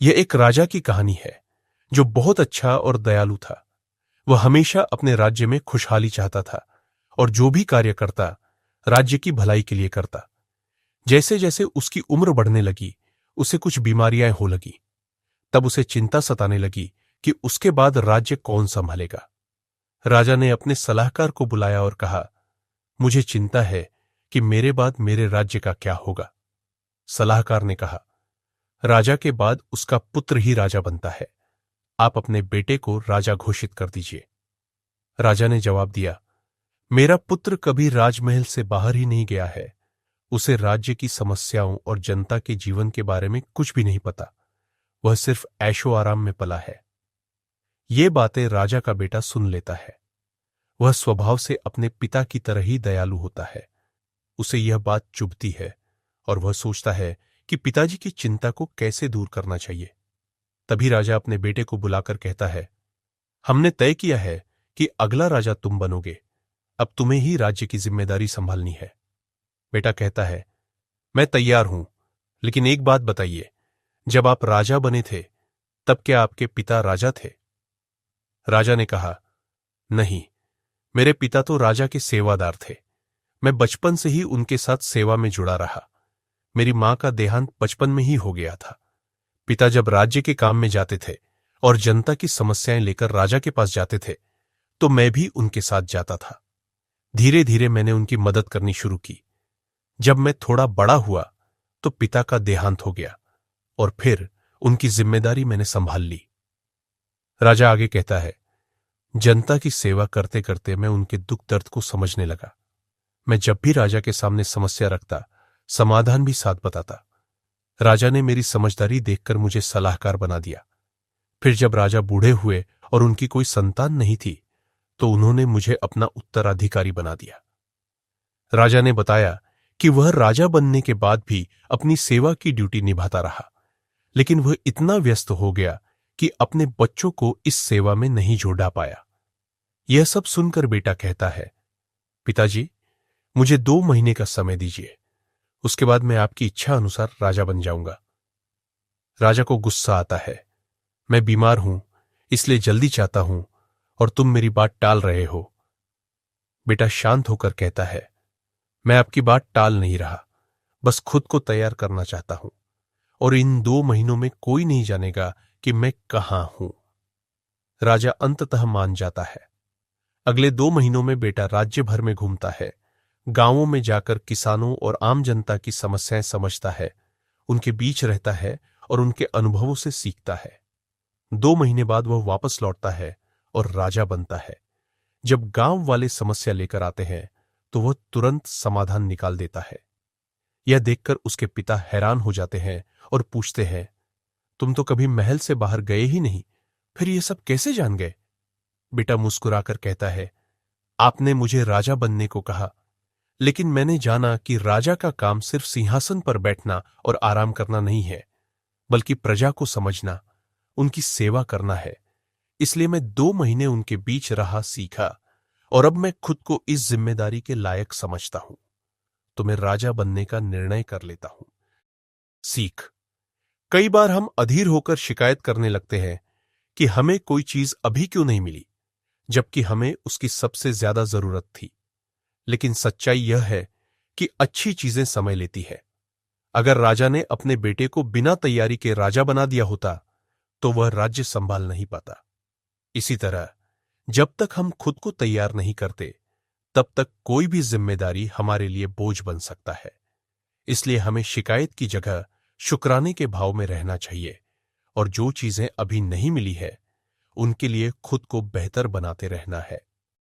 यह एक राजा की कहानी है जो बहुत अच्छा और दयालु था। वह हमेशा अपने राज्य में खुशहाली चाहता था और जो भी कार्य करता राज्य की भलाई के लिए करता। जैसे जैसे उसकी उम्र बढ़ने लगी उसे कुछ बीमारियां हो लगी। तब उसे चिंता सताने लगी कि उसके बाद राज्य कौन संभालेगा। राजा ने अपने सलाहकार को बुलाया और कहा, मुझे चिंता है कि मेरे बाद मेरे राज्य का क्या होगा। सलाहकार ने कहा, राजा के बाद उसका पुत्र ही राजा बनता है। आप अपने बेटे को राजा घोषित कर दीजिए। राजा ने जवाब दिया, मेरा पुत्र कभी राजमहल से बाहर ही नहीं गया है। उसे राज्य की समस्याओं और जनता के जीवन के बारे में कुछ भी नहीं पता। वह सिर्फ ऐशो आराम में पला है। ये बातें राजा का बेटा सुन लेता है। वह स्वभाव से अपने पिता की तरह ही दयालु होता है। उसे यह बात चुभती है और वह सोचता है कि पिताजी की चिंता को कैसे दूर करना चाहिए। तभी राजा अपने बेटे को बुलाकर कहता है, हमने तय किया है कि अगला राजा तुम बनोगे। अब तुम्हें ही राज्य की जिम्मेदारी संभालनी है। बेटा कहता है, मैं तैयार हूं, लेकिन एक बात बताइए, जब आप राजा बने थे तब क्या आपके पिता राजा थे? राजा ने कहा, नहीं, मेरे पिता तो राजा के सेवादार थे। मैं बचपन से ही उनके साथ सेवा में जुड़ा रहा। मेरी मां का देहांत बचपन में ही हो गया था। पिता जब राज्य के काम में जाते थे और जनता की समस्याएं लेकर राजा के पास जाते थे तो मैं भी उनके साथ जाता था। धीरे धीरे मैंने उनकी मदद करनी शुरू की। जब मैं थोड़ा बड़ा हुआ तो पिता का देहांत हो गया और फिर उनकी जिम्मेदारी मैंने संभाल ली। राजा आगे कहता है, जनता की सेवा करते करते मैं उनके दुख दर्द को समझने लगा। मैं जब भी राजा के सामने समस्या रखता, समाधान भी साथ बताता। राजा ने मेरी समझदारी देखकर मुझे सलाहकार बना दिया। फिर जब राजा बूढ़े हुए और उनकी कोई संतान नहीं थी तो उन्होंने मुझे अपना उत्तराधिकारी बना दिया। राजा ने बताया कि वह राजा बनने के बाद भी अपनी सेवा की ड्यूटी निभाता रहा, लेकिन वह इतना व्यस्त हो गया कि अपने बच्चों को इस सेवा में नहीं जोड़ा पाया। यह सब सुनकर बेटा कहता है, पिताजी, मुझे 2 महीने का समय दीजिए, उसके बाद मैं आपकी इच्छा अनुसार राजा बन जाऊंगा। राजा को गुस्सा आता है, मैं बीमार हूं, इसलिए जल्दी चाहता हूं और तुम मेरी बात टाल रहे हो। बेटा शांत होकर कहता है, मैं आपकी बात टाल नहीं रहा, बस खुद को तैयार करना चाहता हूं और इन 2 महीनों में कोई नहीं जानेगा कि मैं कहां हूं। राजा अंततः मान जाता है। अगले 2 महीनों में बेटा राज्य भर में घूमता है, गांवों में जाकर किसानों और आम जनता की समस्याएं समझता है, उनके बीच रहता है और उनके अनुभवों से सीखता है। 2 महीने बाद वह वापस लौटता है और राजा बनता है। जब गांव वाले समस्या लेकर आते हैं तो वह तुरंत समाधान निकाल देता है। यह देखकर उसके पिता हैरान हो जाते हैं और पूछते हैं, तुम तो कभी महल से बाहर गए ही नहीं, फिर यह सब कैसे जान गए? बेटा मुस्कुराकर कहता है, आपने मुझे राजा बनने को कहा, लेकिन मैंने जाना कि राजा का काम सिर्फ सिंहासन पर बैठना और आराम करना नहीं है, बल्कि प्रजा को समझना, उनकी सेवा करना है। इसलिए मैं 2 महीने उनके बीच रहा, सीखा और अब मैं खुद को इस जिम्मेदारी के लायक समझता हूं, तो मैं राजा बनने का निर्णय कर लेता हूं। सीख। कई बार हम अधीर होकर शिकायत करने लगते हैं कि हमें कोई चीज अभी क्यों नहीं मिली, जबकि हमें उसकी सबसे ज्यादा जरूरत थी। लेकिन सच्चाई यह है कि अच्छी चीजें समय लेती है। अगर राजा ने अपने बेटे को बिना तैयारी के राजा बना दिया होता तो वह राज्य संभाल नहीं पाता। इसी तरह जब तक हम खुद को तैयार नहीं करते तब तक कोई भी जिम्मेदारी हमारे लिए बोझ बन सकता है। इसलिए हमें शिकायत की जगह शुक्राने के भाव में रहना चाहिए और जो चीजें अभी नहीं मिली है उनके लिए खुद को बेहतर बनाते रहना है।